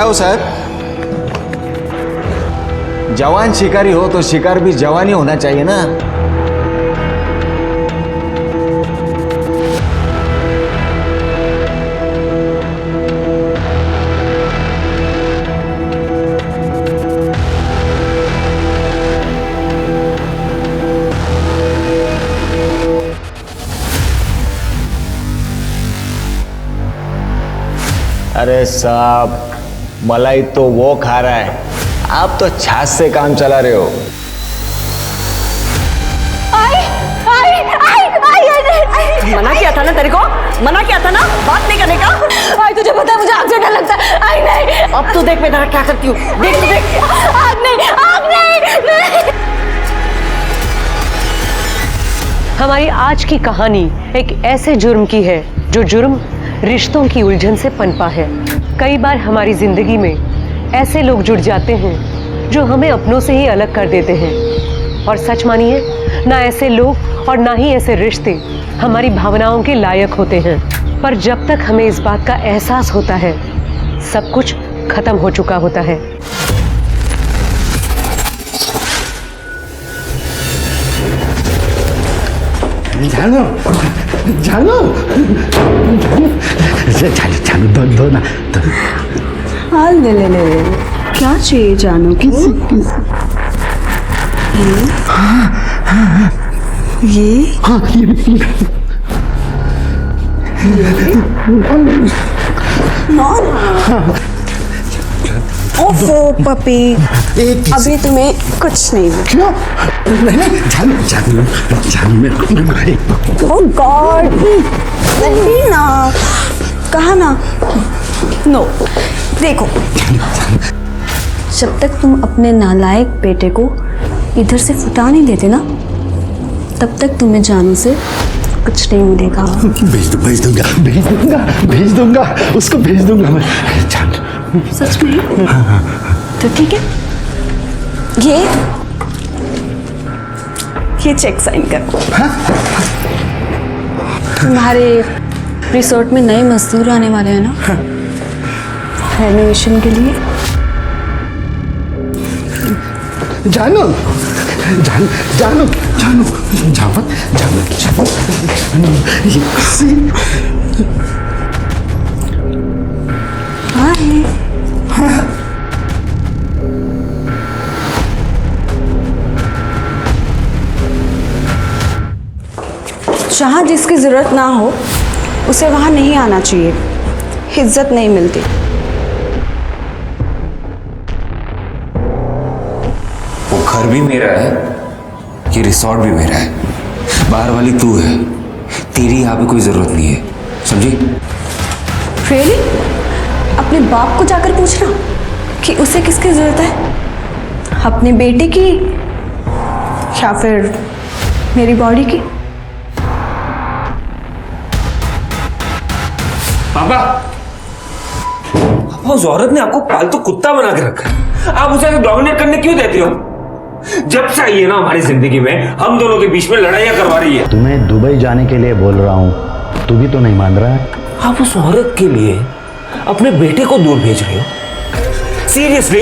काय हो साहब, जवान शिकारी हो तो शिकार भी जवान ही होना चाहिए ना। अरे साहब, मलाई तो वो खा रहा है, आप तो छाछ से काम चला रहे हो। मना किया था ना तेरे को, मना किया था ना बात नहीं करने का। आई तुझे पता है मुझे आग से डर लगता है। आई नहीं, अब तो देख मैं तेरा क्या करती हूँ। देख तो देख, आग नहीं, आग नहीं। हमारी आज की कहानी एक ऐसे जुर्म की है जो जुर्म रिश्तों की उलझन से पनपा है। कई बार हमारी जिंदगी में ऐसे लोग जुड़ जाते हैं जो हमें अपनों से ही अलग कर देते हैं। और सच मानिए, ना ऐसे लोग और ना ही ऐसे रिश्ते हमारी भावनाओं के लायक होते हैं। पर जब तक हमें इस बात का एहसास होता है, सब कुछ खत्म हो चुका होता है। जानू जानू जानू दो ना। हाँ ले ले ले ले, क्या चाहिए जानू? किस ये हाँ ओफो पपी, अभी तुम्हें कुछ नहीं। क्यों? नहीं जानू जानू जानू मेरे को। ओह गॉड, नहीं ना, कहा ना। नो देखो, जब तक तुम अपने नालायक बेटे को इधर से फुटा नहीं देते ना, तब तक तुम्हें जानू से कुछ नहीं मिलेगा। भेज दूंगा उसको, भेज दूंगा मैं। जान सच में? तो ठीक है, ये चेक साइन करो। तुम्हारे रिसोर्ट में नए मजदूर आने वाले हैं ना, रेनोवेशन के लिए। जानू जानू जानू जानू जानू जानू जहाँ जिसकी जरूरत ना हो उसे वहां नहीं आना चाहिए, इज्जत नहीं मिलती। वो घर भी मेरा है, ये रिसॉर्ट भी मेरा है, बाहर वाली तू है, तेरी यहाँ पे कोई जरूरत नहीं है, समझी? रियली? अपने बाप को जाकर पूछना कि उसे किसकी जरूरत है, अपने बेटे की या फिर मेरी बॉडी की? पापा, उस औरत ने आपको पालतू कुत्ता बना के रखा है, आप उसे डोमिनेट करने क्यों देती हो? जब से आई है ना हमारी जिंदगी में, हम दोनों के बीच में लड़ाइयां करवा रही है। तुम्हें दुबई जाने के लिए बोल रहा हूँ, तू भी तो नहीं मान रहा है। आप उस औरत के लिए अपने बेटे को दूर भेज रहे हो? सीरियसली?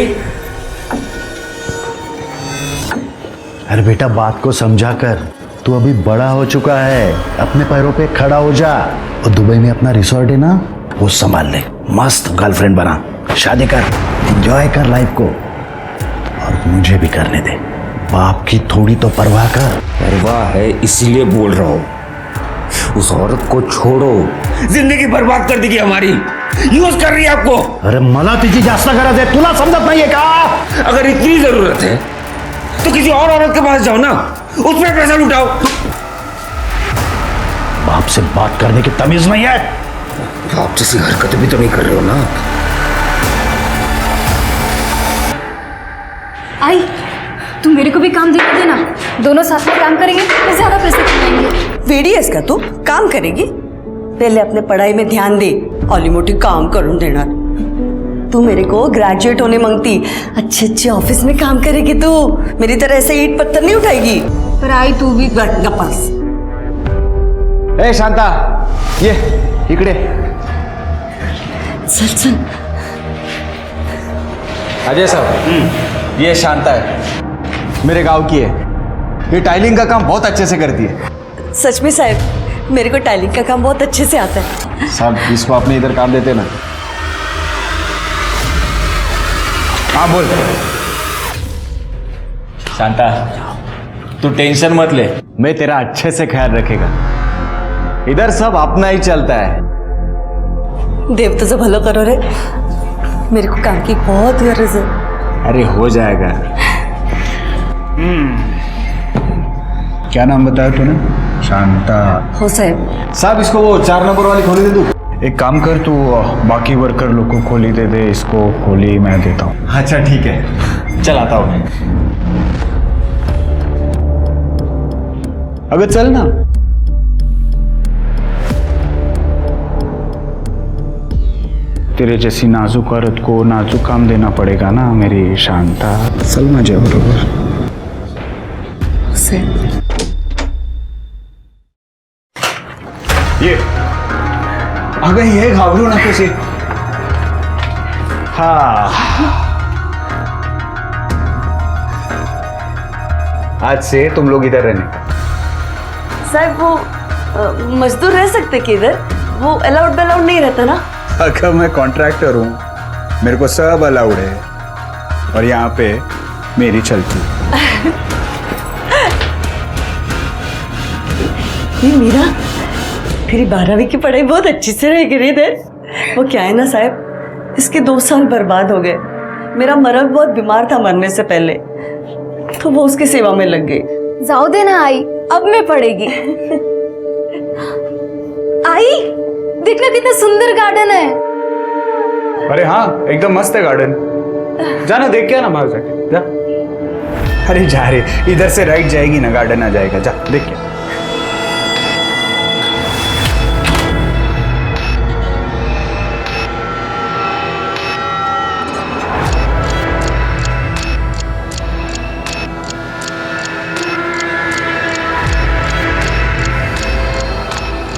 अरे बेटा, बात को समझा कर, तू अभी बड़ा हो चुका है, अपने पैरों पे खड़ा हो जा। और दुबई में अपना रिसोर्ट है ना, वो संभाल ले, मस्त गर्लफ्रेंड बना, शादी कर, एंजॉय कर लाइफ को, और मुझे भी करने दे। बाप की थोड़ी तो परवाह कर। परवाह है इसीलिए बोल रहा हूं, उस औरत को छोड़ो, जिंदगी बर्बाद कर देगी हमारी, यूज कर रही है आपको। अरे मला तिची जास्त गरज आहे, तुला समजत नाहीये का? अगर इतनी जरूरत है तो किसी और औरत के पास जाओ ना, उसमें पैसा लुटाओ। बाप से बात करने की तमीज नहीं है? आप जैसी हरकतें भी तो नहीं कर रहे हो ना। आई, तुम मेरे को भी काम दे देना, दोनों साथ में काम करेंगे तो ज्यादा पैसे कमाएंगे। वीडीएस का तू काम करेगी? पहले अपने पढ़ाई में ध्यान दे, ऑली मोटी काम करूं देना। तू मेरे को ग्रेजुएट होने मांगती, अच्छे अच्छे ऑफिस में काम करेगी तू, मेरी तरह ऐसे ईंट पत्थर नहीं उठाएगी। पर आई तू भी पास। ए शांता, ये इकडे। चल चल। अजय साहब, ये शांता है, मेरे गांव की है। ये टाइलिंग का काम बहुत अच्छे से करती है। सच में साहब, मेरे को टाइलिंग का काम बहुत अच्छे से आता है। साहब, इसको अपने इधर काम देते ना। हाँ बोल। शांता, तू टेंशन मत ले, मैं तेरा अच्छे से ख्याल रखेगा। इधर सब अपना ही चलता है। देव तुझे भलो करो रे, मेरे को काम की बहुत गरज है। अरे हो जाएगा। क्या नाम बताया तूने? शांता। हो साहब। साहब, इसको वो 4 नंबर वाली खोली दे दूं? एक काम कर, तू बाकी वर्कर लोग को खोली दे दे, इसको खोली मैं देता हूँ। अच्छा ठीक है, चल आता हूँ। अबे चल ना। तेरे जैसी नाजुक औरत को नाजुक काम देना पड़ेगा ना मेरी शांता। चल माझ्या बरोबर। ये अगं, ये घाबरू नकोस ये। हाँ, आज से तुम लोग इधर रहने। साहब वो मजदूर रह सकते कि इधर? वो अलाउड बेलाउड नहीं रहता ना? अगर मैं कॉन्ट्रैक्टर हूँ, मेरे को सब अलाउड है, और यहाँ पे मेरी चलती। ये मीरा, तेरी 12वीं की पढ़ाई बहुत अच्छी से रह गई इधर। वो क्या है ना साहब, इसके 2 साल बर्बाद हो गए। मेरा मर्द बहुत बीमार था मरने से पहले, तो वो उसकी सेवा में लग गई। जाओ देना आई, अब मैं पढ़ेगी। आई, देखना कितना सुंदर गार्डन है। अरे हाँ, एकदम मस्त है गार्डन। जाना देख के आना, बाहर जाके जा। अरे जा रे, इधर से राइट जाएगी ना, गार्डन आ जाएगा, जा देख के।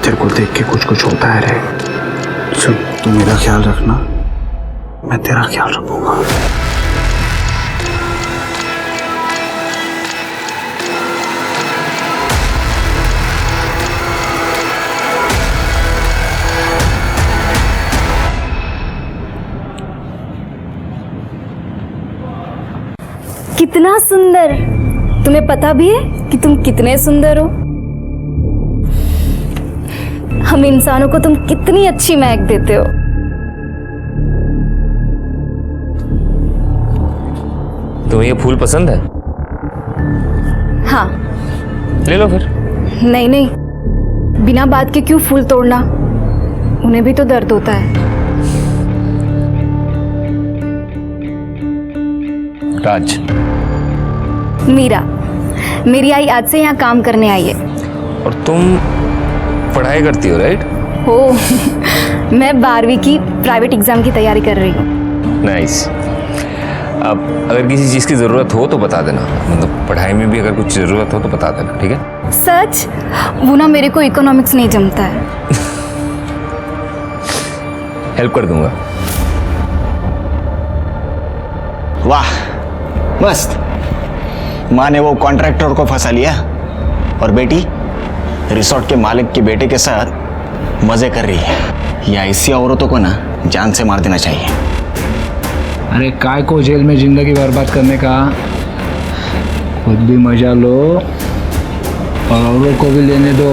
तेरे को देख के कुछ कुछ होता है रे। चल, तू मेरा ख्याल रखना, मैं तेरा ख्याल रखूंगा। कितना सुंदर। तुम्हें पता भी है कि तुम कितने सुंदर हो? हम इंसानों को तुम कितनी अच्छी महक देते हो। तुम्हें ये फूल पसंद है? हाँ। ले लो फिर। नहीं नहीं, बिना बात के क्यों फूल तोड़ना? उन्हें भी तो दर्द होता है। राज। मीरा, मेरी आई आज से यहाँ काम करने आई है। और तुम पढ़ाई करती हो, राइट? हो मैं 12वीं की प्राइवेट एग्जाम की तैयारी कर रही हूँ। नाइस। अब अगर किसी चीज़ की ज़रूरत हो तो बता देना, मतलब पढ़ाई में भी अगर कुछ ज़रूरत हो तो बता देना, ठीक है? सच? वो ना मेरे को इकोनॉमिक्स नहीं जमता है। हेल्प कर दूंगा। वाह, मस्त। माँ ने वो कॉन्ट्रैक्टर को फंसा लिया, और बेटी रिसोर्ट के मालिक के बेटे के साथ मजे कर रही है। या ऐसी औरतों को ना जान से मार देना चाहिए। अरे काय को जेल में जिंदगी बर्बाद करने का, खुद भी मजा लो और औरों को भी लेने दो।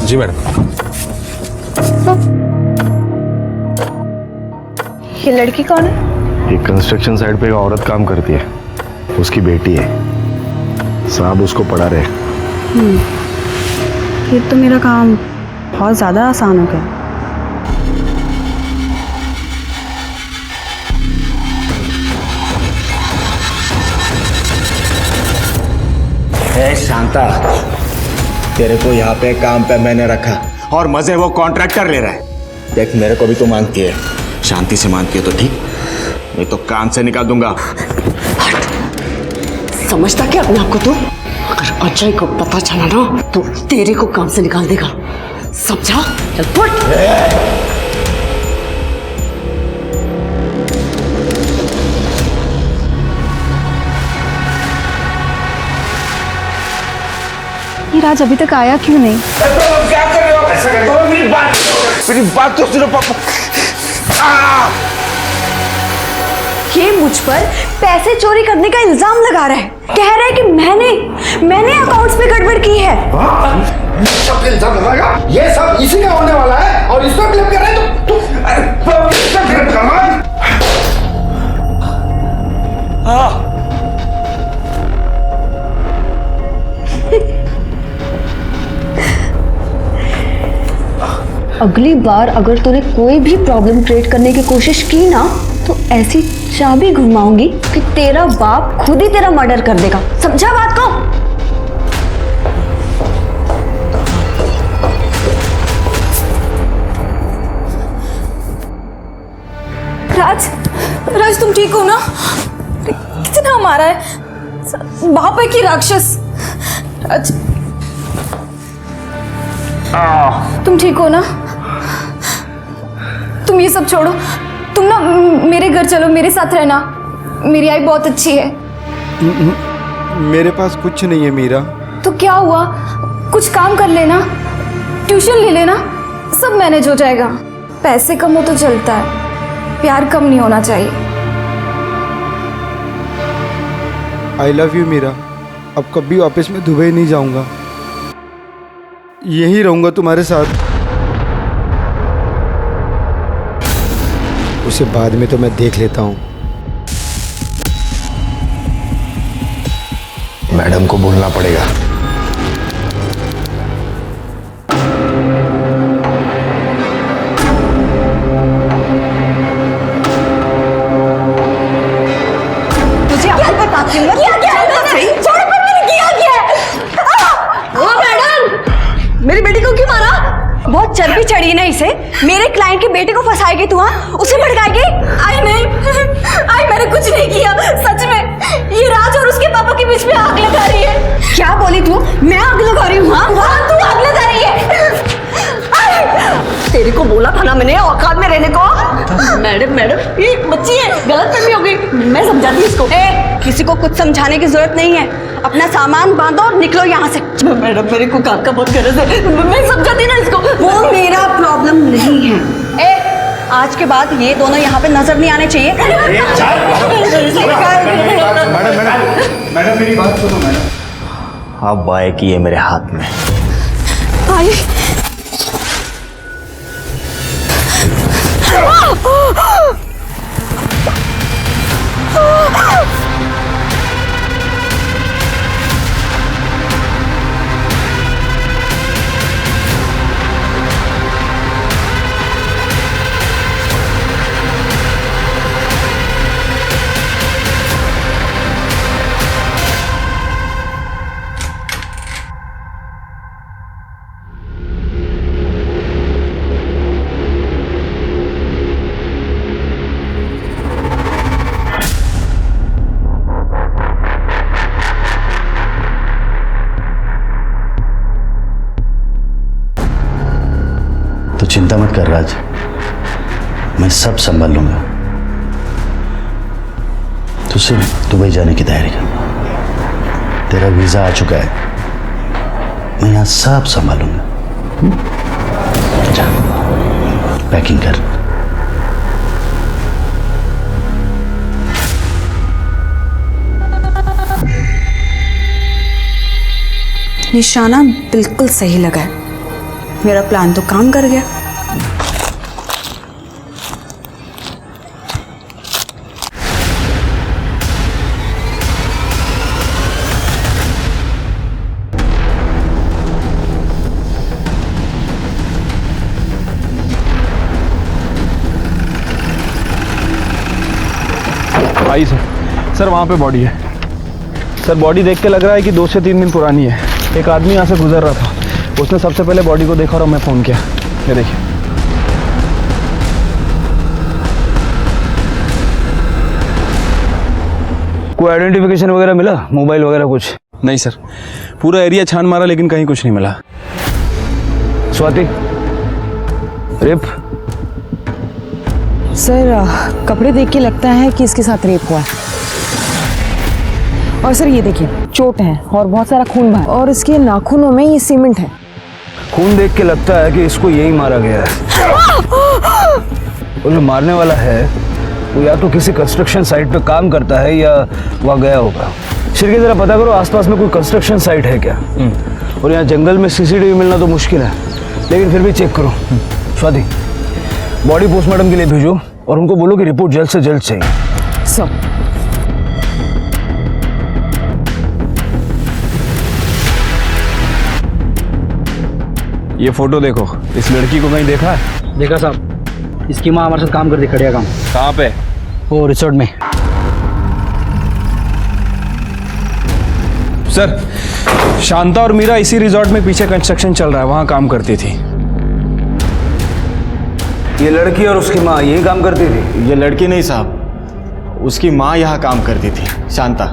जी मैडम। ये लड़की कौन है? ये कंस्ट्रक्शन साइट पे एक औरत काम करती है, उसकी बेटी है। साहब उसको पढ़ा रहे। ये तो मेरा काम बहुत ज़्यादा आसान हो गया। ए शांता, तेरे को यहाँ पे काम पे मैंने रखा और मजे वो कॉन्ट्रैक्टर ले रहा है। देख मेरे को भी तो मानती है, शांति से मानती है तो ठीक, नहीं तो काम से निकाल दूंगा। समझता क्या अपने आप को तू? अगर अजय को पता चला ना तो तेरे को काम से निकाल देगा, समझा? चल फुट। ये राज अभी तक आया क्यों नहीं? क्या कर रहे हो? ऐसा करते हो? मेरी बात तो सुनो पापा। ये मुझ पर पैसे चोरी करने का इल्जाम लगा रहा है। कह रहा है कि मैंने अकाउंट्स में गड़बड़ की है। सब इल्जाम लगाएगा, ये सब इसी का होने वाला है और इसको क्लेम कर रहे हैं तो अगली बार अगर तूने कोई भी प्रॉब्लम क्रिएट करने की कोशिश की ना तो ऐसी चाबी घुमाऊंगी कि तेरा बाप खुद ही तेरा मर्डर कर देगा, समझा बात को? राज तुम ठीक हो ना? कितना मारा है, बाप है कि राक्षस? राज तुम ठीक हो ना? तुम ये सब छोड़ो, तुम ना मेरे घर चलो, मेरे साथ रहना। मेरी आई बहुत अच्छी है। मेरे पास कुछ नहीं है मीरा। तो क्या हुआ, कुछ काम कर लेना, ट्यूशन ले लेना, सब मैनेज हो जाएगा। पैसे कम हो तो चलता है, प्यार कम नहीं होना चाहिए। I love you Meera. अब कभी वापस मैं दुबई नहीं जाऊंगा, यहीं रहूंगा तुम्हारे साथ। उसे बाद में तो मैं देख लेता हूँ। मैडम को बोलना पड़ेगा। तुझे क्या बताती हूँ? मेरी बेटी को क्यों मारा? बहुत चर्बी चढ़ी ना इसे। मेरे क्लाइंट की बेटी को फंसाएगी तू? उसे भड़काएगी? आई नहीं, आई मैंने कुछ नहीं किया, सच में। ये राज और उसके पापा के बीच में आग लगा रही है। क्या बोली तू? मैं आग लगा रही हूँ? हाँ तू आग लगा रही है। तेरे को बोला था ना मैंने औकात में रहने को। मैडम ये बच्ची है, गलत फहमी हो गई, मैं समझाती हूँ इसको। किसी को कुछ समझाने की जरूरत नहीं है, अपना सामान बांधो और निकलो यहाँ से। मैडम मेरे को काम का बहुत गरज है, मैं समझाती ना इसको। वो मेरा प्रॉब्लम नहीं है। आज के बाद ये दोनों यहाँ पे नजर नहीं आने चाहिए। मैडम मेरी बात सुनो मैडम। अब बाय की है मेरे हाथ में। आई तो चिंता मत कर राज, मैं सब संभाल लूंगा। तो सिर्फ दुबई जाने की तैयारी कर। तेरा वीजा आ चुका है, मैं यहाँ सब संभालूंगा। जा पैकिंग कर। निशाना बिल्कुल सही लगा है। मेरा प्लान तो काम कर गया। आई सर वहाँ पे बॉडी है सर। बॉडी देख के लग रहा है कि 2 से 3 दिन पुरानी है। एक आदमी यहाँ से गुजर रहा था, उसने सबसे पहले बॉडी को देखा और हमें फ़ोन किया। ये देखिए। कोई आइडेंटिफिकेशन वगैरह मिला, मोबाइल वगैरह कुछ? नहीं सर, पूरा एरिया छान मारा लेकिन कहीं कुछ नहीं मिला। स्वाति, रेप? सर कपड़े देख के लगता है कि इसके साथ रेप हुआ है। और सर ये देखिए, चोट है और बहुत सारा खून बहा है और इसके नाखूनों में ये सीमेंट है। खून देख के लगता है कि इसको यही मारा गया है। और जो मारने वाला है वो या तो किसी कंस्ट्रक्शन साइट पे काम करता है या वहाँ गया होगा। शिरके जरा पता करो आसपास में कोई कंस्ट्रक्शन साइट है क्या। और यहाँ जंगल में सीसीटीवी मिलना तो मुश्किल है, लेकिन फिर भी चेक करो। स्वाति, बॉडी पोस्टमार्टम के लिए भेजो और उनको बोलो कि रिपोर्ट जल्द से जल्द चाहिए। सर ये फोटो देखो, इस लड़की को कहीं देखा है? देखा साहब, इसकी माँ हमारे साथ काम करती, खड़िया काम। कहाँ पे? वो रिसोर्ट में। सर शांता और मीरा इसी रिजॉर्ट में पीछे कंस्ट्रक्शन चल रहा है, वहाँ काम करती थी। ये लड़की और उसकी माँ यही काम करती थी? ये लड़की नहीं साहब, उसकी माँ यहाँ काम करती थी, शांता।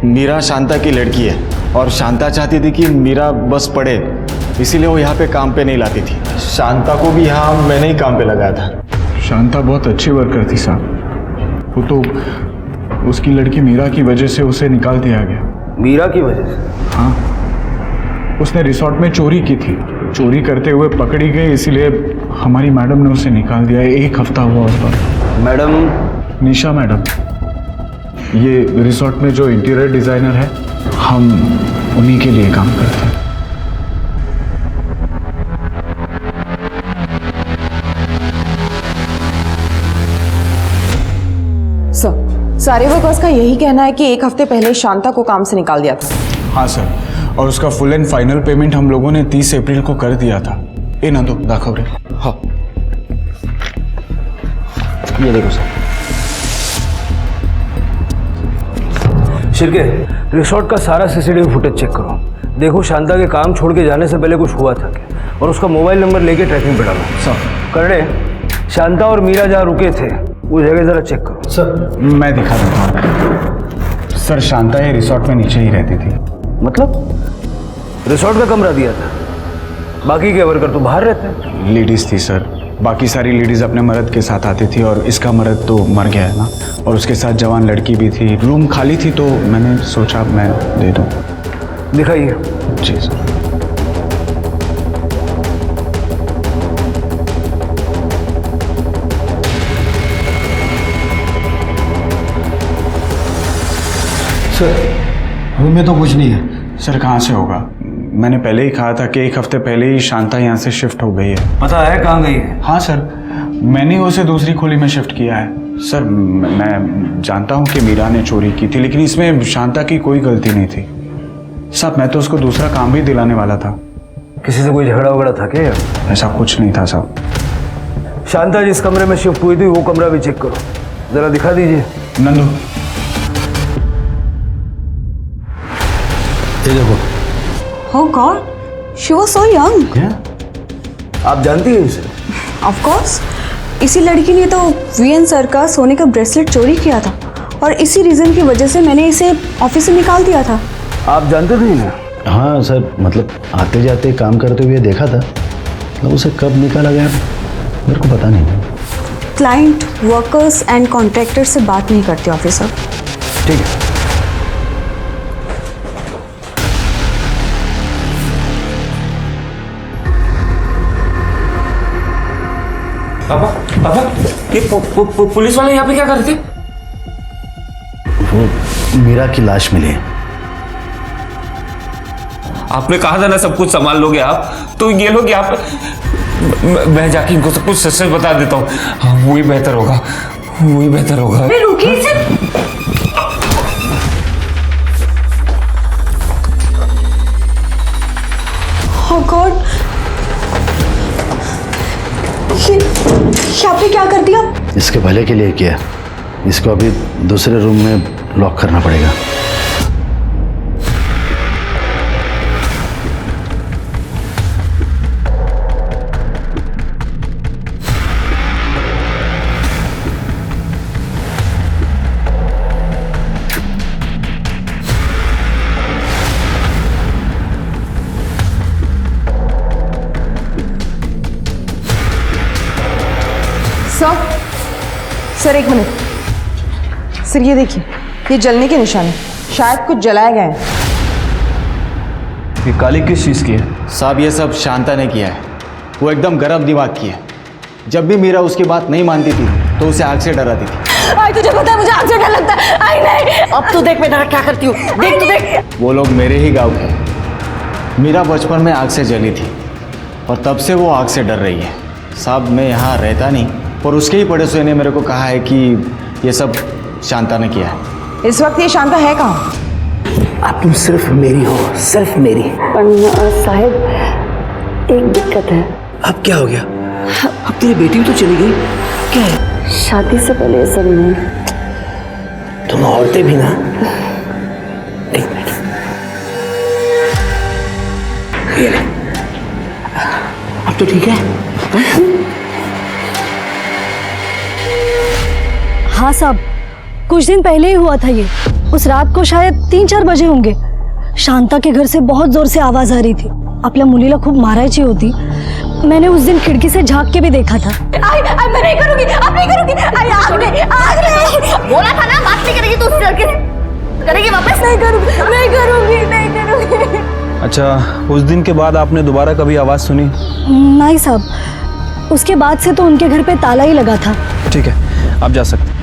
मीरा शांता की लड़की है और शांता चाहती थी कि मीरा बस पढ़े, इसीलिए वो यहाँ पे काम पे नहीं लाती थी। शांता को भी यहाँ मैंने ही काम पे लगाया था। शांता बहुत अच्छी वर्कर थी साहब। वो तो उसकी लड़की मीरा की वजह से उसे निकाल दिया गया। मीरा की वजह से? हाँ, उसने रिसोर्ट में चोरी की थी, चोरी करते हुए पकड़ी गई, इसीलिए हमारी मैडम ने उसे निकाल दिया। 1 हफ्ता हुआ उस पर। मैडम? निशा मैडम। ये रिसोर्ट में जो इंटीरियर डिज़ाइनर है, हम उन्हीं के लिए काम करते हैं। सर सारे वर्कर्स का यही कहना है कि 1 हफ्ते पहले शांता को काम से निकाल दिया था। हाँ सर, और उसका फुल एंड फाइनल पेमेंट हम लोगों ने 30 अप्रैल को कर दिया था। ए ना दो दाखव रे। हाँ ये देखो सर। शिरके, रिसोर्ट का सारा सीसीटीवी फुटेज चेक करो। देखो शांता के काम छोड़ के जाने से पहले कुछ हुआ था क्या, और उसका मोबाइल नंबर लेके ट्रैकिंग पे डालो। सर करने शांता और मीरा जहाँ रुके थे वो जगह जरा चेक करो। सर मैं दिखा देता हूँ। सर शांता ये रिसोर्ट में नीचे ही रहती थी। मतलब रिसोर्ट का कमरा दिया था, बाकी के वर्कर तो बाहर रहते हैं। लेडीज थी सर, बाकी सारी लेडीज अपने मर्द के साथ आती थी, और इसका मर्द तो मर गया है ना, और उसके साथ जवान लड़की भी थी। रूम खाली थी तो मैंने सोचा मैं दे दूँ। दिखाइए। जी सर। रूम में तो कुछ नहीं है। सर कहाँ से होगा, मैंने पहले ही कहा था कि 1 हफ्ते पहले ही शांता यहाँ से शिफ्ट हो गई है। पता है कहाँ गई है? हाँ सर, मैंने उसे दूसरी खोली में शिफ्ट किया है। सर मैं जानता हूँ कि मीरा ने चोरी की थी, लेकिन इसमें शांता की कोई गलती नहीं थी। साहब मैं तो उसको दूसरा काम भी दिलाने वाला था। किसी से कोई झगड़ा वगड़ा था क्या? ऐसा कुछ नहीं था साहब। शांता जिस कमरे में शिफ्ट हुई थी वो कमरा भी चेक करो, जरा दिखा दीजिए। नंदू ये देखो। Oh God, she was so young. आप जानती हैं इसे? Of course, इसी लड़की ने तो वीएन सर का सोने का ब्रेसलेट चोरी किया था, और इसी रीजन की वजह से मैंने इसे ऑफिस से निकाल दिया था। आप जानते थे इन्हें? हाँ सर, मतलब आते जाते काम करते हुए देखा था, मतलब उसे कब निकाला गया मेरे को पता नहीं। क्लाइंट, वर्कर्स एंड कॉन्ट्रैक्टर से बात नहीं करते ऑफिसर। ठीक है। पापा ये पुलिस वाले यहाँ पे क्या कर रहे थे? वो मीरा की लाश मिली है। आपने कहा था ना सब कुछ संभाल लोगे आप, तो ये लोग यहाँ पे मैं जाके इनको सब कुछ सच सच बता देता हूँ। हाँ, वही बेहतर होगा, वही बेहतर होगा। रुकिए सर। Oh God! ये आपने क्या कर दिया? इसके भले के लिए किया। इसको अभी दूसरे रूम में लॉक करना पड़ेगा। सर एक मिनट सर, ये देखिए, ये जलने के निशान है, शायद कुछ जलाया गया है। ये काली किस चीज़ की है? साहब ये सब शांता ने किया है। वो एकदम गर्म दिमाग की है। जब भी मीरा उसकी बात नहीं मानती थी तो उसे आग से डराती थी। आई तुझे पता है मुझे आग से डर लगता है। आई नहीं, अब तो देख मैं क्या करती हूँ। देख तो देख। वो लोग मेरे ही गांव के। मीरा बचपन में आग से जली थी और तब से वो आग से डर रही है। साहब मैं यहाँ रहता नहीं, पर उसके ही पड़ोसियों ने मेरे को कहा है कि ये सब शांता ने किया है। इस वक्त ये शांता है कहाँ? आप तुम सिर्फ मेरी हो, सिर्फ मेरी। साहब एक दिक्कत है। अब क्या हो गया? अब तेरी बेटी भी तो चली गई, क्या है? शादी से पहले ये सब नहीं। तुम औरतें भी ना। एक मिनट, ये ले। अब तो ठीक है? हाँ साहब, कुछ दिन पहले ही हुआ था ये। उस रात को शायद 3-4 बजे होंगे। शांता के घर से बहुत जोर से आवाज आ रही थी। आपल्या मुलीला खूप मारायची होती। मैंने उस दिन खिड़की से झांक के भी देखा था। मैं नहीं करूंगी, अब नहीं करूंगी। आग नहीं। बोला था ना बात नहीं करेगी तो उससे लड़के करेगी वापस। नहीं करूंगी। अच्छा, उस दिन के बाद आपने दोबारा कभी आवाज़ सुनी? नहीं साहब, उसके बाद से तो उनके घर पे ताला ही लगा था। ठीक है, आप जा सकते।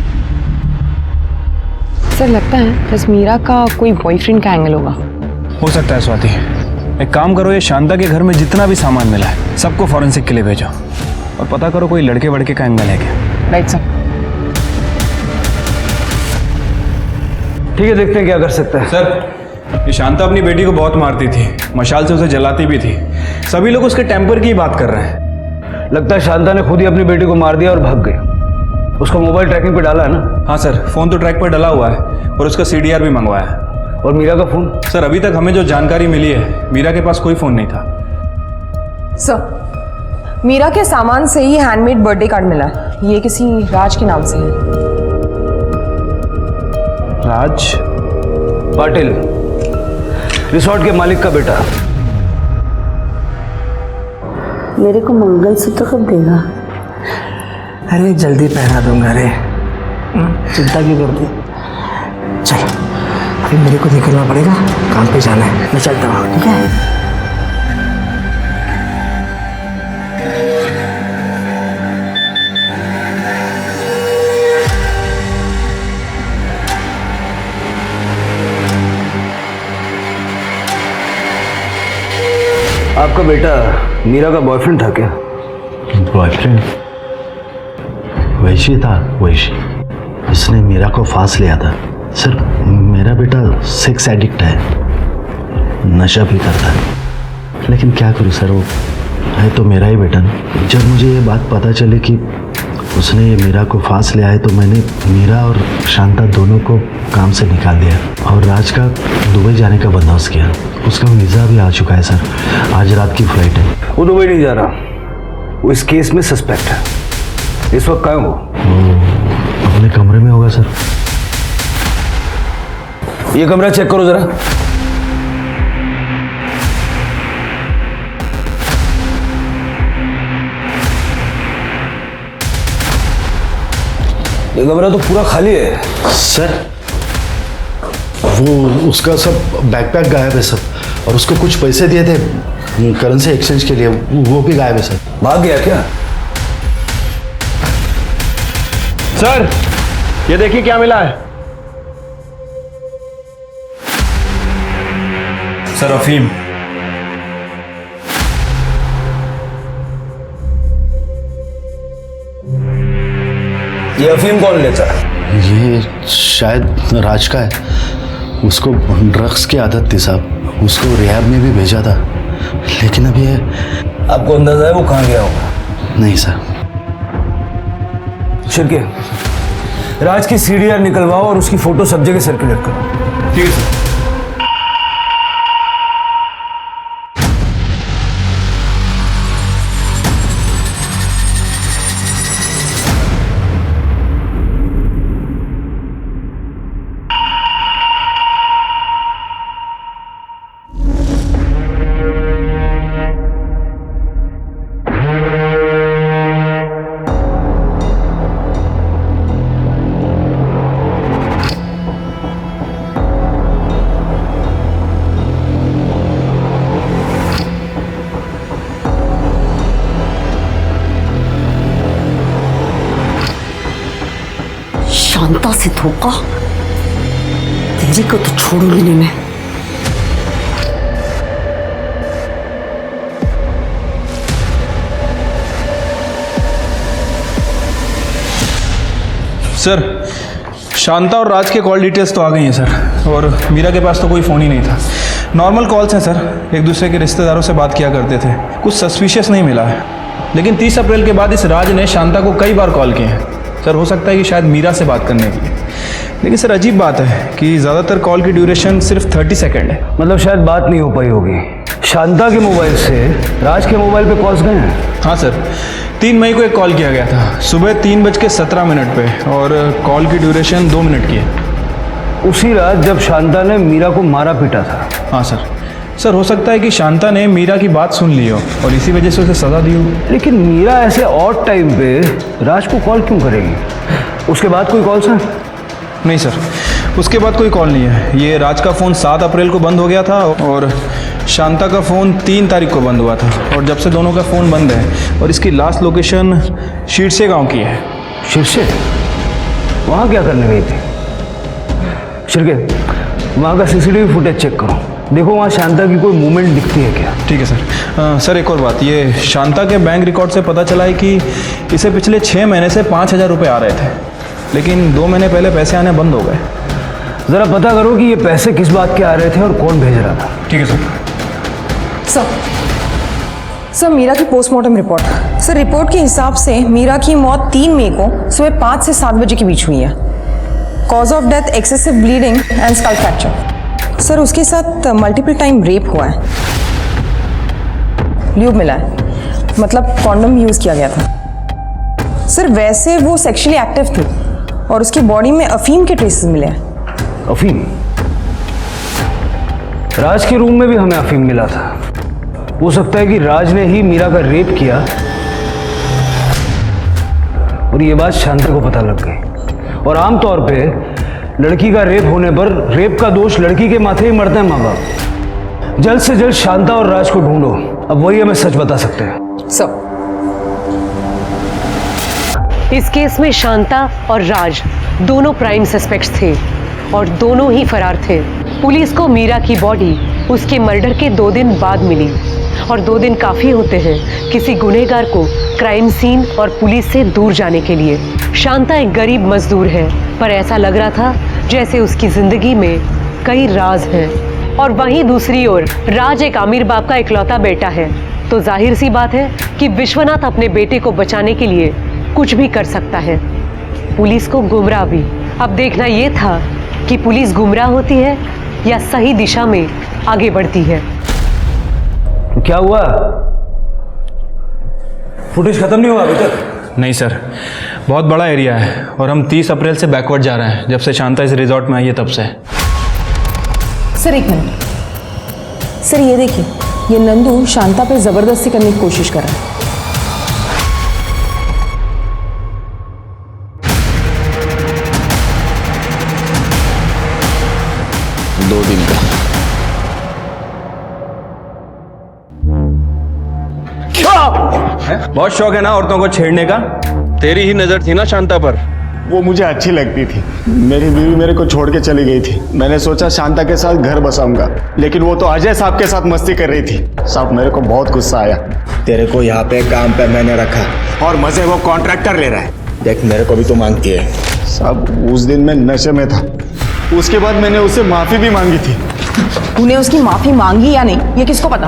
सर लगता है बस मीरा का कोई बॉयफ्रेंड का एंगल होगा। हो सकता है स्वाति। एक काम करो, ये शांता के घर में जितना भी सामान मिला है सबको फॉरेंसिक के लिए भेजो और पता करो कोई लड़के वड़के का एंगल है क्या। Right sir. ठीक है, देखते हैं क्या कर सकते हैं। सर, ये शांता अपनी बेटी को बहुत मारती थी, मशाल से उसे जलाती भी थी। सभी लोग उसके टेम्पर की ही बात कर रहे हैं। लगता है शांता ने खुद ही अपनी बेटी को मार दिया और भाग गई। उसका मोबाइल ट्रैकिंग पे डाला है ना? हाँ सर, फ़ोन तो ट्रैक पर डला हुआ है और उसका CDR भी मंगवाया है। और मीरा का फ़ोन? सर अभी तक हमें जो जानकारी मिली है, मीरा के पास कोई फ़ोन नहीं था। सर, मीरा के सामान से ही हैंडमेड बर्थडे कार्ड मिला है। ये किसी राज के नाम से है। राज पाटिल, रिसोर्ट के मालिक का बेटा। मेरे को मंगलसूत्र कब देगा? अरे जल्दी पहना दूंगा रे, चिंता क्यों करती? चल अभी मेरे को निकलना पड़ेगा, काम पे जाना है। मैं चलता हूँ, ठीक है? आपका बेटा मीरा का बॉयफ्रेंड था क्या? बॉयफ्रेंड? वैशी था, वैशी। उसने मीरा को फांस लिया था। सर मेरा बेटा सेक्स एडिक्ट है, नशा भी करता है, लेकिन क्या करूं सर, वो है तो मेरा ही बेटा ना। जब मुझे ये बात पता चली कि उसने ये मीरा को फांस लिया है तो मैंने मीरा और शांता दोनों को काम से निकाल दिया और राज का दुबई जाने का बंदोबस्त किया। उसका वीज़ा भी आ चुका है सर, आज रात की फ्लाइट है। वो दुबई नहीं जा रहा, वो इस केस में सस्पेक्ट है। इस वक्त कहाँ हो? वो अपने कमरे में होगा सर। ये कमरा चेक करो जरा। ये कमरा तो पूरा खाली है सर। वो उसका सब बैकपैक गायब है सर, और उसको कुछ पैसे दिए थे करेंसी एक्सचेंज के लिए, वो भी गायब है सर। भाग गया क्या? सर ये देखिए क्या मिला है। सर अफीम। ये अफीम कौन लेता है? ये शायद राज का है। उसको ड्रग्स की आदत थी साहब, उसको रिहैब में भी भेजा था, लेकिन अब ये आपको अंदाजा है वो कहाँ गया होगा? नहीं सर। शिरके, राज की सीडीआर निकलवाओ और उसकी फोटो सब जगह सर्कुलेट करो। ठीक है सर। शांता से धोखा, तेरी को तो छोड़ूंगी नहीं मैं। सर, शांता और राज के कॉल डिटेल्स तो आ गई हैं सर, और मीरा के पास तो कोई फ़ोन ही नहीं था। नॉर्मल कॉल्स हैं सर, एक दूसरे के रिश्तेदारों से बात किया करते थे, कुछ सस्पिशियस नहीं मिला है। लेकिन 30 अप्रैल के बाद इस राज ने शांता को कई बार कॉल किए हैं सर। हो सकता है कि शायद मीरा से बात करने के लिए, लेकिन सर अजीब बात है कि ज़्यादातर कॉल की ड्यूरेशन सिर्फ 30 सेकेंड है। मतलब शायद बात नहीं हो पाई होगी। शांता के मोबाइल से राज के मोबाइल पे कॉल्स गए हैं? हाँ सर, 3 मई को एक कॉल किया गया था सुबह 3:17 पे, और कॉल की ड्यूरेशन 2 मिनट की है। उसी रात जब शांता ने मीरा को मारा पीटा था? हाँ सर। सर हो सकता है कि शांता ने मीरा की बात सुन ली हो और इसी वजह से उसे सज़ा दी हो। लेकिन मीरा ऐसे ऑड टाइम पे राज को कॉल क्यों करेगी? उसके बाद कोई कॉल्स है? नहीं सर, उसके बाद कोई कॉल नहीं है। ये राज का फ़ोन 7 अप्रैल को बंद हो गया था और शांता का फ़ोन 3 तारीख को बंद हुआ था, और जब से दोनों का फ़ोन बंद है। और इसकी लास्ट लोकेशन शीरसे गांव की है। शीरसे? वहाँ क्या करने गई थी? शिरके, वहाँ का सीसीटीवी फुटेज चेक करो, देखो वहाँ शांता की कोई मूवमेंट दिखती है क्या? ठीक है सर। सर एक और बात, ये शांता के बैंक रिकॉर्ड से पता चला है कि इसे पिछले 6 महीने से 5,000 रुपये आ रहे थे, लेकिन 2 महीने पहले पैसे आने बंद हो गए। ज़रा पता करो कि ये पैसे किस बात के आ रहे थे और कौन भेज रहा था। ठीक है सर। सर, मीरा की पोस्टमार्टम रिपोर्ट। सर, रिपोर्ट के हिसाब से मीरा की मौत 3 मई को सुबह 5 से 7 बजे के बीच हुई है। Cause of death excessive bleeding and skull fracture. Sir, उसके साथ मल्टीपल टाइम रेप हुआ है, ल्यूब मिला है, मतलब कॉन्डम यूज किया गया था। सर, वैसे वो सेक्सुअली एक्टिव थी और उसकी बॉडी में अफीम के ट्रेसेस मिले हैं। अफीम? राज के रूम में भी हमें अफीम मिला था। हो सकता है कि राज ने ही मीरा का रेप किया और ये बात शांता को पता लग गई। और आमतौर पे लड़की का रेप होने पर रेप का दोष लड़की के माथे ही मरता है माँ बाप। जल्द से जल्द शांता और राज को ढूंढो, अब वही हमें सच बता सकते हैं। सर, इस केस में शांता और राज दोनों प्राइम सस्पेक्ट्स थे और दोनों ही फरार थे। पुलिस को मीरा की बॉडी उसके मर्डर के 2 दिन बाद मिली, और 2 दिन काफ़ी होते हैं किसी गुनहगार को क्राइम सीन और पुलिस से दूर जाने के लिए। शांता एक गरीब मजदूर है, पर ऐसा लग रहा था जैसे उसकी ज़िंदगी में कई राज हैं। और वहीं दूसरी ओर राज एक अमीर बाप का इकलौता बेटा है, तो जाहिर सी बात है कि विश्वनाथ अपने बेटे को बचाने के लिए कुछ भी कर सकता है। पुलिस को गुमराह भी। अब देखना ये था कि पुलिस गुमराह होती है या सही दिशा में आगे बढ़ती है। तो क्या हुआ? फुटेज खत्म नहीं हुआ अभी तक? नहीं सर, बहुत बड़ा एरिया है और हम 30 अप्रैल से बैकवर्ड जा रहे हैं, जब से शांता इस रिजॉर्ट में आई है तब से। सर, एक मिनट। सर, ये देखिए, ये नंदू शांता पे जबरदस्ती करने की कोशिश कर रहा है। दो दिन का। बहुत शौक है ना औरतों को छेड़ने का? तेरी ही नजर थी ना शांता पर। वो मुझे अच्छी लगती थी। मेरी बीवी मेरे को छोड़ के चली गई थी। मैंने सोचा शांता के साथ घर बसाऊंगा, लेकिन वो तो अजय साहब के साथ मस्ती कर रही थी। साहब, मेरे को बहुत गुस्सा आया। तेरे को यहाँ पे काम पे मैंने रखा और मजे वो कॉन्ट्रैक्टर ले रहा है। देख मेरे को भी तो मांगती है। साहब उस दिन मैं नशे में था, उसके बाद मैंने उससे माफी भी मांगी थी। तूने उसकी माफी मांगी या नहीं ये किसको पता?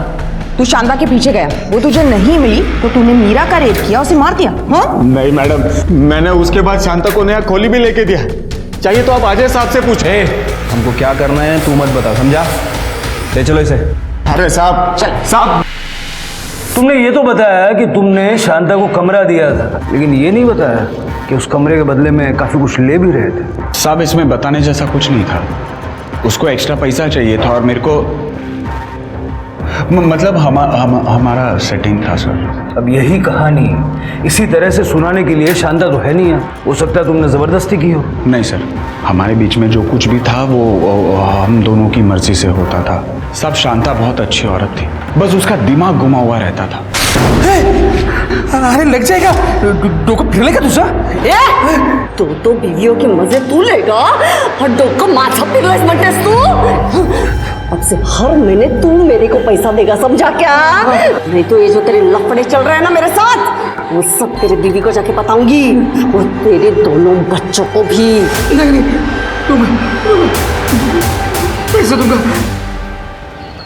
तू शांता के पीछे गया, वो तुझे नहीं मिली तो तूने मीरा का रेप किया, उसे मार दिया। हाँ नहीं मैडम, मैंने उसके बाद शांता को नया खोली भी लेके दिया। चाहिए तो आप अजय साहब से पूछे। हमको क्या करना है तू मत बता, समझा? ले चलो इसे। अरे साहब साहब, तुमने ये तो बताया कि तुमने शांता को कमरा दिया था, लेकिन ये नहीं बताया कि उस कमरे के बदले में काफी कुछ ले भी रहे थे। साहब इसमें बताने जैसा कुछ नहीं था। उसको एक्स्ट्रा पैसा चाहिए था और मेरे को मतलब हमारा सेटिंग था सर। अब यही कहानी इसी तरह से सुनाने के लिए शांता तो है नहीं है, हो सकता है तुमने जबरदस्ती की हो। नहीं सर, हमारे बीच में जो कुछ भी था वो हम दोनों की मर्जी से होता था। सब शांता बहुत अच्छी औरत थी, बस उसका दिमाग घुमा हुआ रहता था। अरे लग जाएगा, डोको फिर लेगा दूसरा। तो बीवियों के मजे तू लेगा और डोको माथा फिरलाइस मटेस तू। अब से हर महीने तू मेरे को पैसा देगा, समझा क्या? नहीं तो ये जो तेरे लफड़े चल रहे हैं ना मेरे साथ, वो सब तेरे बीवी को जाके बताऊंगी और तेरे दोनों बच्चों को भी। नहीं पैसा दूंगा।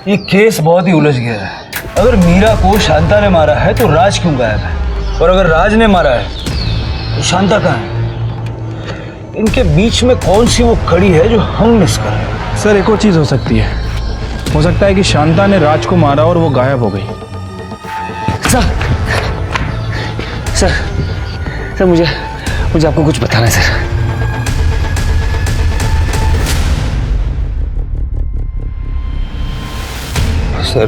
ये केस बहुत ही उलझ गया है। अगर मीरा को शांता ने मारा है तो राज क्यों गायब है, और अगर राज ने मारा है तो शांता कहाँ है? इनके बीच में कौन सी वो कड़ी है जो हम मिस कर रहे हैं? सर एक और चीज़ हो सकती है, हो सकता है कि शांता ने राज को मारा और वो गायब हो गई। सर मुझे आपको कुछ बताना है सर। सर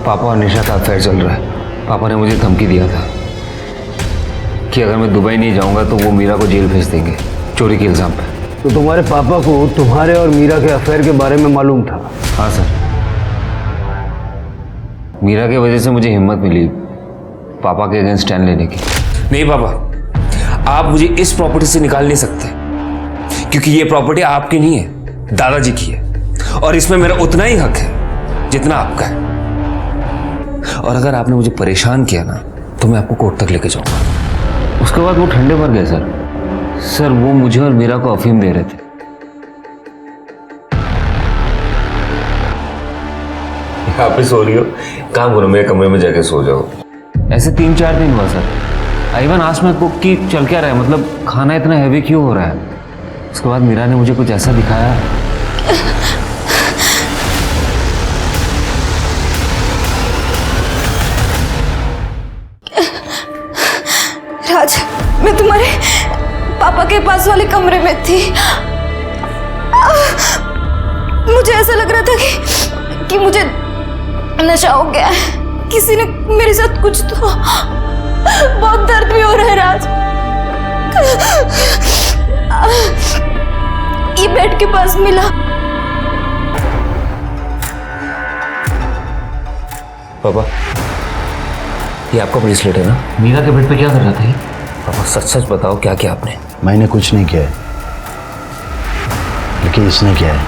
पापा और निशा का अफेयर चल रहा है। पापा ने मुझे धमकी दिया था कि अगर मैं दुबई नहीं जाऊंगा तो वो मीरा को जेल भेज देंगे चोरी के इल्जाम पे। तो तुम्हारे पापा को तुम्हारे और मीरा के अफेयर के बारे में मालूम था? हाँ सर, मीरा की वजह से मुझे हिम्मत मिली पापा के अगेंस्ट स्टैंड लेने की। नहीं पापा, आप मुझे इस प्रॉपर्टी से निकाल नहीं सकते क्योंकि ये प्रॉपर्टी आपकी नहीं है, दादाजी की है और इसमें मेरा उतना ही हक है जितना आपका है। और अगर आपने मुझे परेशान किया ना तो मैं आपको कोर्ट तक लेके जाऊंगा। उसके बाद वो ठंडे पड़ गए सर वो मुझे और मीरा को अफीम दे रहे थे। आप ही सो रही हो, काम करो मेरे कमरे में जाके सो जाओ। ऐसे 3-4 दिन हुआ sir. I one asked my cook कि चल क्या रहा है, मतलब खाना इतना हैवी क्यों हो रहा है। उसके बाद मीरा ने मुझे कुछ ऐसा दिखाया। राज, मैं तुम्हारे पापा के पास वाले कमरे में थी। मुझे ऐसा लग रहा था कि मुझे नशा हो गया है, किसी ने मेरे साथ कुछ तो। बहुत दर्द भी हो रहा है राज। ये बेड के पास मिला। पापा ये आपका ब्रेसलेट है ना? मीरा के बेड पे क्या कर रहा था ये? पापा सच सच बताओ क्या किया आपने? मैंने कुछ नहीं किया है, लेकिन इसने किया है।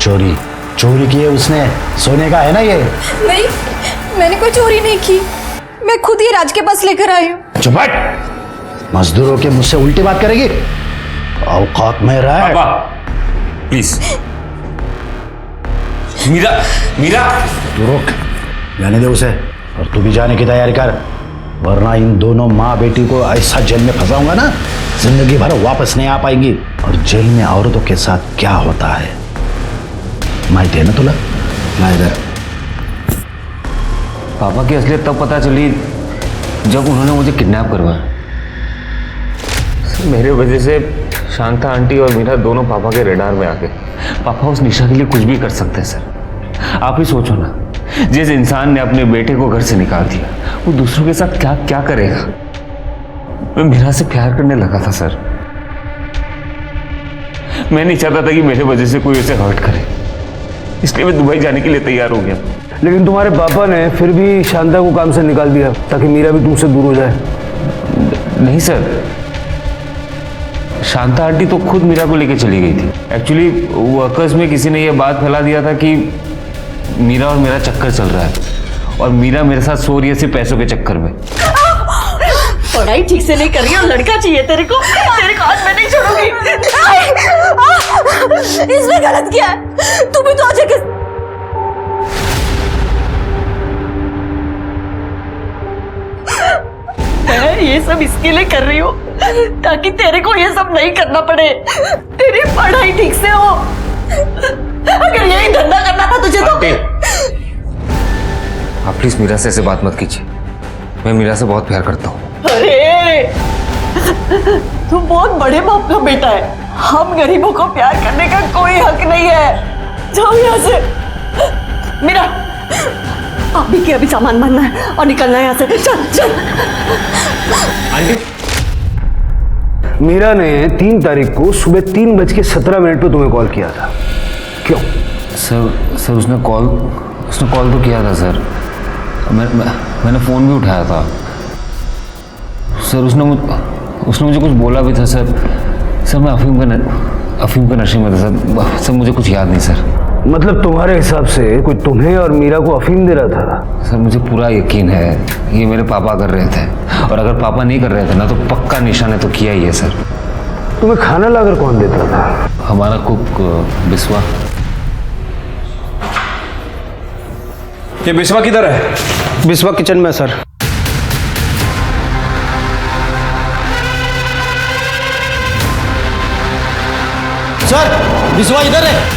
चोरी की है उसने। सोने का है ना ये? नहीं, मैंने कोई चोरी नहीं की। मैं खुद ही राज के पास लेकर आई हूँ। चुप हट। मजदूरों के मुझसे उल्टी बात करेगी? औकात में रहा है। पापा प्लीज। मीरा तू रोक, जाने दे उसे। और तू भी जाने की तैयारी कर, वरना इन दोनों माँ बेटी को ऐसा जेल में फंसाऊंगा ना, जिंदगी भर वापस नहीं आ पाएंगी। और जेल में औरतों के साथ क्या होता है माहिती है ना तुला? पापा की असलियत तब पता चली जब उन्होंने मुझे किडनैप करवाया। मेरे वजह से शांता आंटी और मीरा दोनों पापा के रेडार में आ गए। पापा उस निशा के लिए कुछ भी कर सकते हैं सर। आप ही सोचो ना, जिस इंसान ने अपने बेटे को घर से निकाल दिया वो दूसरों के साथ क्या क्या करेगा। मैं मीरा से प्यार करने लगा था सर। मैं नहीं चाहता था कि मेरे वजह से कोई उसे हर्ट करे, इसलिए मैं दुबई जाने के लिए तैयार हो गया। लेकिन तुम्हारे पापा ने फिर भी शांता को काम से निकाल दिया ताकि मीरा भी तुमसे दूर हो जाए। नहीं सर, शांता आंटी तो खुद मीरा को लेके चली गई थी। एक्चुअली वर्कर्स में किसी ने यह बात फैला दिया था कि मीरा और मेरा चक्कर चल रहा है और मीरा मेरे साथ सो रही है सिर्फ पैसों के चक्कर में। पढ़ाई ठीक से नहीं कर रही और लड़का चाहिए तेरे को आज मैं नहीं छोड़ूंगी। इसमें गलत किया है, तू भी तो आज मैं ये सब इसके लिए कर रही हूँ ताकि तेरे को ये सब नहीं करना पड़े, तेरी पढ़ाई ठीक से हो। अगर यही धंधा करना था तुझे तो। आप प्लीज मीरा से ऐसे बात मत कीजिए, मैं मीरा से बहुत प्यार करता हूँ। अरे तू बहुत बड़े बाप का बेटा है, हम गरीबों को प्यार करने का कोई हक नहीं है। जाओ यहाँ से। मीरा अभी के अभी सामान भरना है और निकलना है यहाँ से। चल चल। मीरा ने 3 तारीख को सुबह 3:17 पे तुम्हें कॉल किया था, क्यों? सर उसने कॉल तो किया था सर, मैंने फ़ोन भी उठाया था सर। उसने मुझे कुछ बोला भी था सर। मैं अफीम के नशे में था सर, मुझे कुछ याद नहीं सर। मतलब तुम्हारे हिसाब से कोई तुम्हें और मीरा को अफीम दे रहा था? सर मुझे पूरा यकीन है ये मेरे पापा कर रहे थे, और अगर पापा नहीं कर रहे थे ना तो पक्का निशा ने तो किया ही है सर। तुम्हें खाना लाकर कौन देता था? हमारा कुक बिस्वा। ये बिस्वा किधर है? बिस्वा किचन में सर। सर बिस्वा इधर है।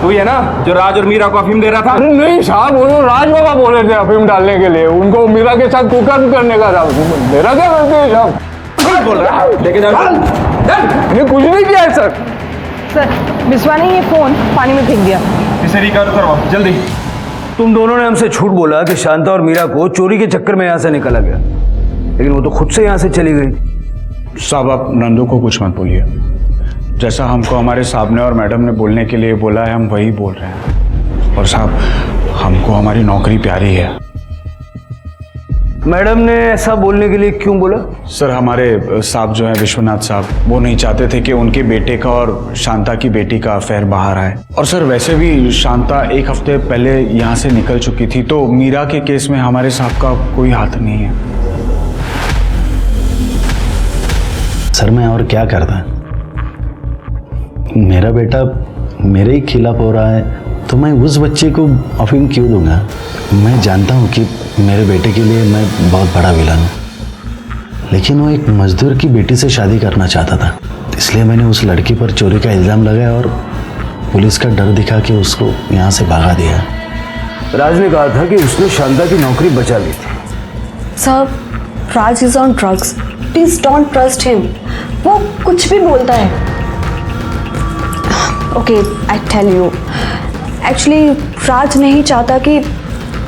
तू ये ना जो राज और मीरा को अफीम दे रहा था? नहीं साहब, वो राज बाबा बोले थे अफीम डालने के लिए, उनको मीरा के साथ कुकर्म करने का था। मेरा क्या करते हैं साहब? बोल रहा है लेके जाओ। मैंने कुछ नहीं किया है सर। सर बिस्वा ने ये फोन पानी में फेंक दिया। इसे रिकवर करवाओ जल्दी। तुम दोनों ने हमसे झूठ बोला कि शांता और मीरा को चोरी के चक्कर में यहाँ से निकाला गया, लेकिन वो तो खुद से यहाँ से चली गई। साहब आप नंदू को कुछ मत बोलिए, जैसा हमको हमारे साहब ने और मैडम ने बोलने के लिए बोला है हम वही बोल रहे हैं। और साहब हमको हमारी नौकरी प्यारी है। मैडम ने ऐसा बोलने के लिए क्यों बोला? सर हमारे साहब जो है विश्वनाथ साहब, वो नहीं चाहते थे कि उनके बेटे का और शांता की बेटी का अफेयर बाहर आए। और सर वैसे भी शांता 1 हफ्ते पहले यहाँ से निकल चुकी थी, तो मीरा के केस में हमारे साहब का कोई हाथ नहीं है। सर मैं और क्या करता, मेरा बेटा मेरे ही खिलाफ हो रहा है तो मैं उस बच्चे को अफीम क्यों दूंगा? मैं जानता हूँ कि मेरे बेटे के लिए मैं बहुत बड़ा विलन हूँ, लेकिन वो एक मजदूर की बेटी से शादी करना चाहता था, इसलिए मैंने उस लड़की पर चोरी का इल्ज़ाम लगाया और पुलिस का डर दिखा के उसको यहाँ से भगा दिया। राज ने कहा था कि उसने शांता की नौकरी बचा ली थी। Sir Raj is on drugs, please don't trust him, वो कुछ भी बोलता है। Okay I tell you, actually Raj नहीं चाहता कि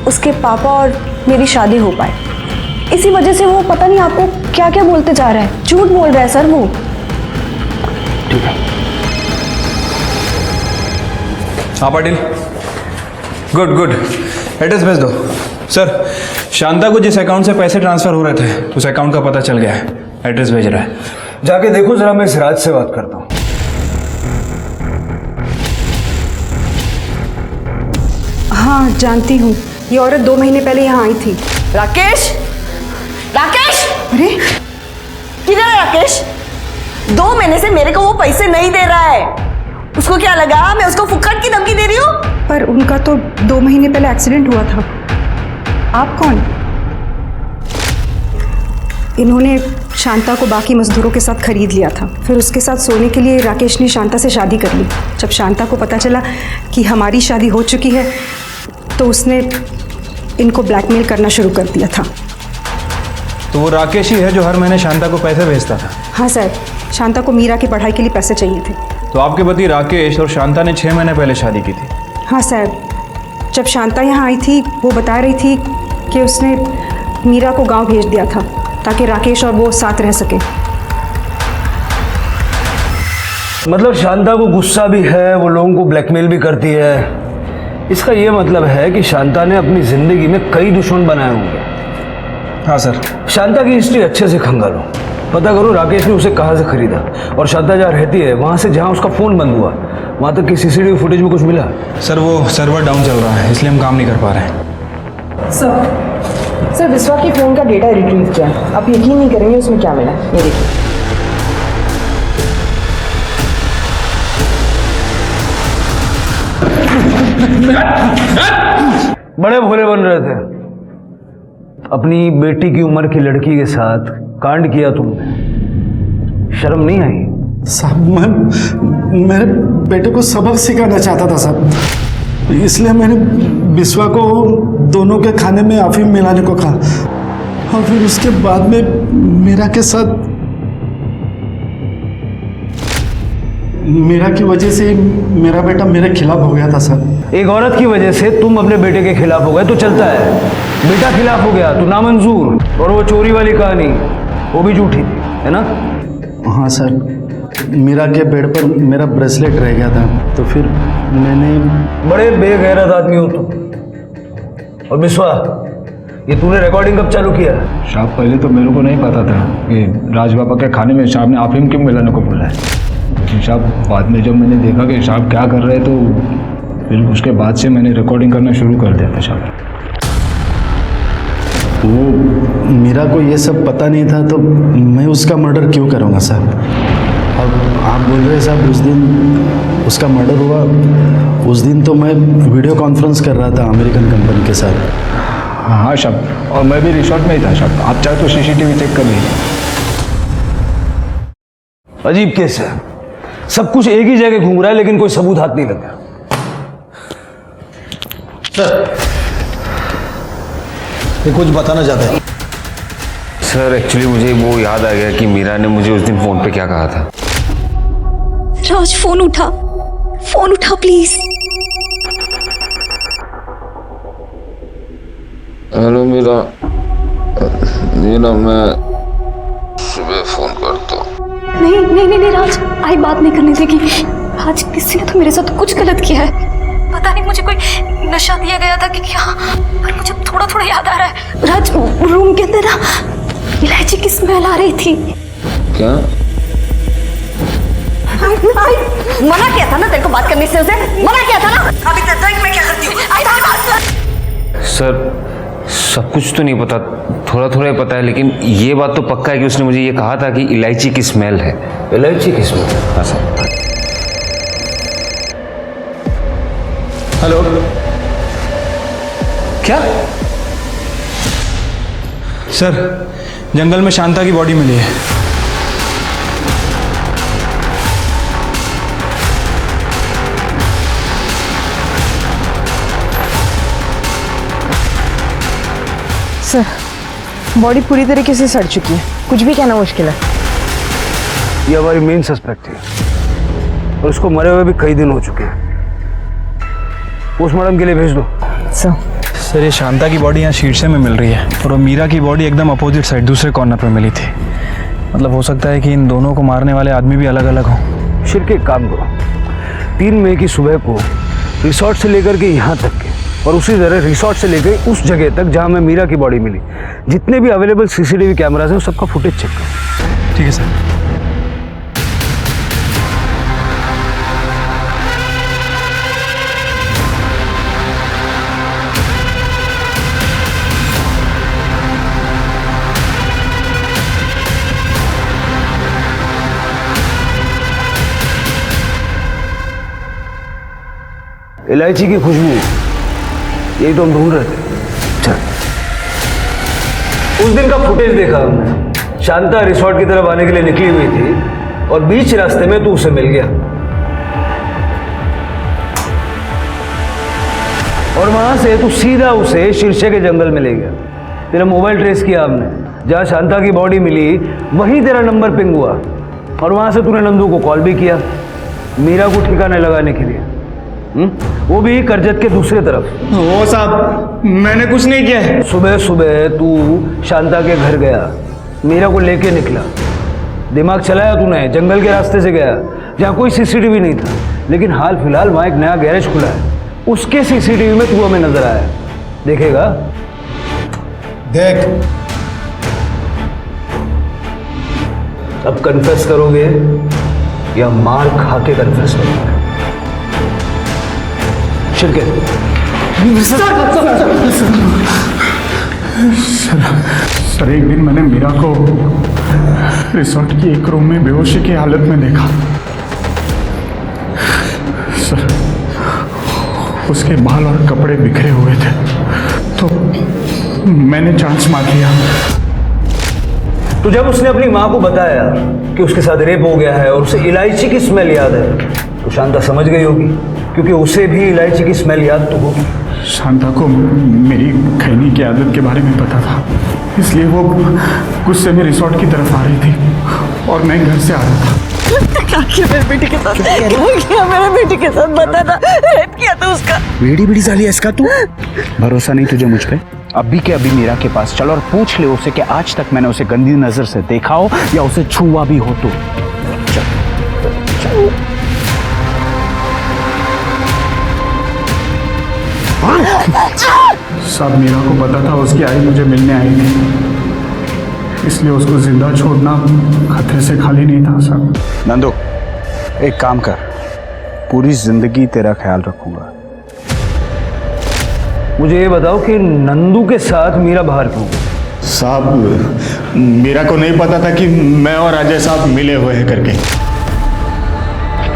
उसके पापा और मेरी शादी हो पाए, इसी वजह से वो पता नहीं आपको क्या क्या बोलते जा रहा है, झूठ बोल रहा है सर वो। ठीक है। हाँ पाटिल, गुड एड्रेस भेज दो। सर शांता को जिस अकाउंट से पैसे ट्रांसफर हो रहे थे उस अकाउंट का पता चल गया है, एड्रेस भेज रहा है। जाके देखो जरा, मैं इस राज से बात करता हूँ। हाँ जानती हूँ, ये औरत 2 महीने पहले यहाँ आई थी। राकेश, राकेश, अरे किधर है राकेश? 2 महीने से मेरे को वो पैसे नहीं दे रहा है। उसको क्या लगा मैं उसको फुक्कट की धमकी दे रही हूँ? पर उनका तो 2 महीने पहले एक्सीडेंट हुआ था। आप कौन? इन्होंने शांता को बाकी मजदूरों के साथ खरीद लिया था, फिर उसके साथ सोने के लिए राकेश ने शांता से शादी कर ली। जब शांता को पता चला कि हमारी शादी हो चुकी है तो उसने इनको ब्लैकमेल करना शुरू कर दिया था। तो वो राकेश ही है जो हर महीने शांता को पैसे भेजता था? हाँ सर, शांता को मीरा की पढ़ाई के लिए पैसे चाहिए थे। तो आपके पति राकेश और शांता ने 6 महीने पहले शादी की थी? हाँ सर, जब शांता यहाँ आई थी वो बता रही थी कि उसने मीरा को गांव भेज दिया था ताकि राकेश और वो साथ रह सके। मतलब शांता को गुस्सा भी है, वो लोगों को ब्लैकमेल भी करती है। इसका ये मतलब है कि शांता ने अपनी जिंदगी में कई दुश्मन बनाए होंगे। हाँ सर। शांता की हिस्ट्री अच्छे से खंगालो, पता करो राकेश ने उसे कहाँ से खरीदा और शांता जहाँ रहती है वहाँ से जहाँ उसका फ़ोन बंद हुआ वहाँ तक की सीसीटीवी फुटेज में कुछ मिला? सर वो सर्वर डाउन चल रहा है इसलिए हम काम नहीं कर पा रहे हैं। सर विश्वा के फ़ोन का डेटा रिट्रीव किया, आप यकीन नहीं करेंगे उसमें क्या मिला। ये देखिए। बड़े भोले बन रहे थे, अपनी बेटी की उम्र की लड़की के साथ कांड किया तुमने, शर्म नहीं आई? साहब मैं मेरे बेटे को सबक सिखाना चाहता था साहब, इसलिए मैंने बिस्वा को दोनों के खाने में अफीम मिलाने को कहा और फिर उसके बाद में मीरा के साथ, मीरा की वजह से मेरा बेटा मेरे खिलाफ हो गया था सर। एक औरत की वजह से तुम अपने बेटे के खिलाफ हो गए तो चलता है, बेटा खिलाफ हो गया तो नामंजूर। और वो चोरी वाली कहानी वो भी झूठी थी, है ना? हाँ सर, मीरा के बेड पर मेरा ब्रेसलेट रह गया था तो फिर मैंने। बड़े बेगैरत आदमी हो तुम। और बिस्वा, ये तूने रिकॉर्डिंग कब चालू किया? साहब पहले तो मेरे को नहीं पता था कि राज बाबा के खाने में साहब ने अफीम क्यों मिलाने को बोला है, लेकिन साहब बाद में जब मैंने देखा कि साहब क्या कर रहे तो फिर उसके बाद से मैंने रिकॉर्डिंग करना शुरू कर दिया था साहब। वो मीरा को ये सब पता नहीं था तो मैं उसका मर्डर क्यों करूँगा साहब? अब आप बोल रहे साहब उस दिन उसका मर्डर हुआ, उस दिन तो मैं वीडियो कॉन्फ्रेंस कर रहा था अमेरिकन कंपनी के साथ। हाँ साहब, और मैं भी रिसोर्ट में ही था साहब, आप चाहे तो सीसीटीवी चेक कर लीजिए। अजीब केस है, सब कुछ एक ही जगह घूम रहा है लेकिन कोई सबूत हाथ नहीं लगा। सर ये कुछ बताना चाहते हैं? सर एक्चुअली मुझे वो याद आ गया कि मीरा ने मुझे उस दिन फ़ोन पे क्या कहा था। राज फोन उठा प्लीज। हेलो मीरा, मैं सुबह फ़ोन करता हूँ। नहीं राज, आई बात नहीं करने देगी। राज किसी ने तो मेरे साथ कुछ गलत किया है, पता नहीं मुझे कोई नशा दिया गया था कि क्या, पर मुझे थोड़ा याद आ रहा है। राज रूम के अंदर ना इलायची की स्मेल आ रही थी। क्या? मना किया था ना तेरे को बात करने से, उसे मना किया था ना। अभी तक मैं क्या करती हूँ? सर सब कुछ तो नहीं पता, थोड़ा ही पता है, लेकिन ये बात तो पक्का है कि उसने मुझे ये कहा था कि इलायची की स्मेल है। इलायची की स्मेल? हाँ सर। हेलो, क्या सर? जंगल में शांता की बॉडी मिली है। सर बॉडी पूरी तरीके से सड़ चुकी है, कुछ भी कहना मुश्किल है। ये हमारी मेन सस्पेक्ट है और उसको मरे हुए भी कई दिन हो चुके हैं। पोस्टमार्टम के लिए भेज दो। सर ये शांता की बॉडी यहाँ शीर्षे में मिल रही है और वो मीरा की बॉडी एकदम अपोजिट साइड दूसरे कॉर्नर पर मिली थी। मतलब हो सकता है कि इन दोनों को मारने वाले आदमी भी अलग अलग हों। शिर के एक काम करो, 3 मई की सुबह को रिसोर्ट से लेकर के यहाँ तक के और उसी तरह रिसोर्ट से लेकर उस जगह तक जहाँ में मीरा की बॉडी मिली, जितने भी अवेलेबल सीसीटीवी कैमराज हैं सबका फुटेज चेक करो। ठीक है सर। इलायची की खुशबू, यही तो हम ढूंढ रहे थे। चल, उस दिन का फुटेज देखा हमने, शांता रिसोर्ट की तरफ आने के लिए निकली हुई थी और बीच रास्ते में तू उसे मिल गया और वहां से तू सीधा उसे शीर्षे के जंगल में ले गया। तेरा मोबाइल ट्रेस किया हमने, जहां शांता की बॉडी मिली वहीं तेरा नंबर पिंग हुआ और वहां से तूने नंदू को कॉल भी किया मीरा को ठिकाने लगाने के लिए, वो भी करजत के दूसरे तरफ। वो साहब मैंने कुछ नहीं किया है। सुबह सुबह तू शांता के घर गया, मीरा को लेके निकला, दिमाग चलाया तूने, जंगल के रास्ते से गया जहाँ कोई सीसीटीवी नहीं था, लेकिन हाल फिलहाल वहाँ एक नया गैरेज खुला है, उसके सीसीटीवी में तू हमें नजर आया। देखेगा? देख। अब कन्फेस करोगे या मार खा के कन्फेस करोगे? सर एक दिन मैंने मीरा को रिसोर्ट की एक रूम में बेहोशी की हालत में देखा। सर उसके बाल और कपड़े बिखरे हुए थे, तो मैंने चांस मार लिया। तो जब उसने अपनी माँ को बताया कि उसके साथ रेप हो गया है और उसे इलायची की स्मेल याद है, तो शांता समझ गई होगी, क्योंकि उसे भी इलायची की स्मेल याद तो होगी। शांता को मेरी खैनी की आदत के बारे में पता था, इसलिए वो गुस्से में रिसोर्ट की तरफ आ रही थी और मैं घर से आ रहा था। क्या किया मेरे बेटी के साथ? क्या किया मेरे बेटी के साथ? बता ना, रेप किया था उसका। बेड़ी बेड़ी साली है इसका तू। भरोसा नहीं तुझे मुझ पे? अभी के अभी मीरा के पास चल और पूछ ले उसे कि आज तक मैंने उसे गंदी नजर से देखा हो या उसे छुआ भी हो तो। सब मीरा को पता था उसकी आई मुझे मिलने आई थी, इसलिए उसको जिंदा छोड़ना खतरे से खाली नहीं था सब। नंदू एक काम कर, पूरी जिंदगी तेरा ख्याल रखूंगा। मुझे ये बताओ कि नंदू के साथ मीरा बाहर क्यों? साहब मीरा को नहीं पता था कि मैं और अजय साहब मिले हुए हैं करके।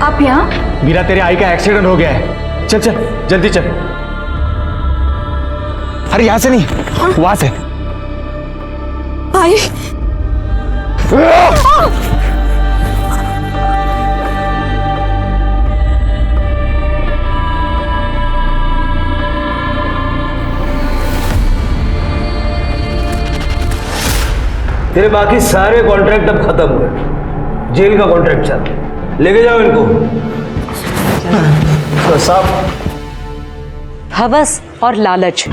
आप यहाँ? मीरा तेरे आई का एक्सीडेंट हो गया है, चल चल जल्दी चल। अरे यहाँ से नहीं, वहां से। भाई तेरे बाकी सारे कॉन्ट्रैक्ट अब खत्म हुए, जेल का कॉन्ट्रैक्ट चल, लेके जाओ इनको। तो साहब हवस और लालच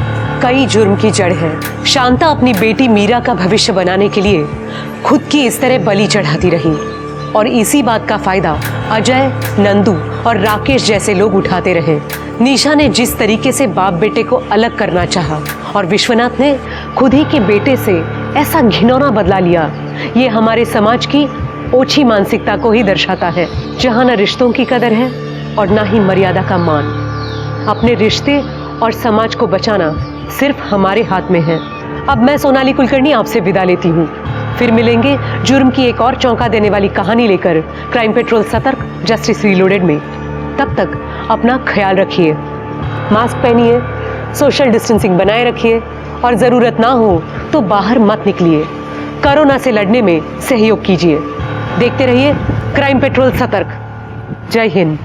कई जुर्म की जड़ है। शांता अपनी बेटी मीरा का भविष्य बनाने के लिए खुद की इस तरह बलि चढ़ाती रही और इसी बात का फायदा अजय, नंदू और राकेश जैसे लोग उठाते रहे। निशा ने जिस तरीके से बाप बेटे को अलग करना चाहा और विश्वनाथ ने खुद ही के बेटे से ऐसा घिनौना बदला लिया, ये हमारे समाज की ओछी मानसिकता को ही दर्शाता है, जहाँ न रिश्तों की कदर है और ना ही मर्यादा का मान। अपने रिश्ते और समाज को बचाना सिर्फ हमारे हाथ में है। अब मैं सोनाली कुलकर्णी आपसे विदा लेती हूँ। फिर मिलेंगे जुर्म की एक और चौंका देने वाली कहानी लेकर क्राइम पेट्रोल सतर्क जस्टिस रीलोडेड में। तब तक अपना ख्याल रखिए, मास्क पहनिए, सोशल डिस्टेंसिंग बनाए रखिए और ज़रूरत ना हो तो बाहर मत निकलिए। कोरोना से लड़ने में सहयोग कीजिए। देखते रहिए क्राइम पेट्रोल सतर्क। जय हिंद।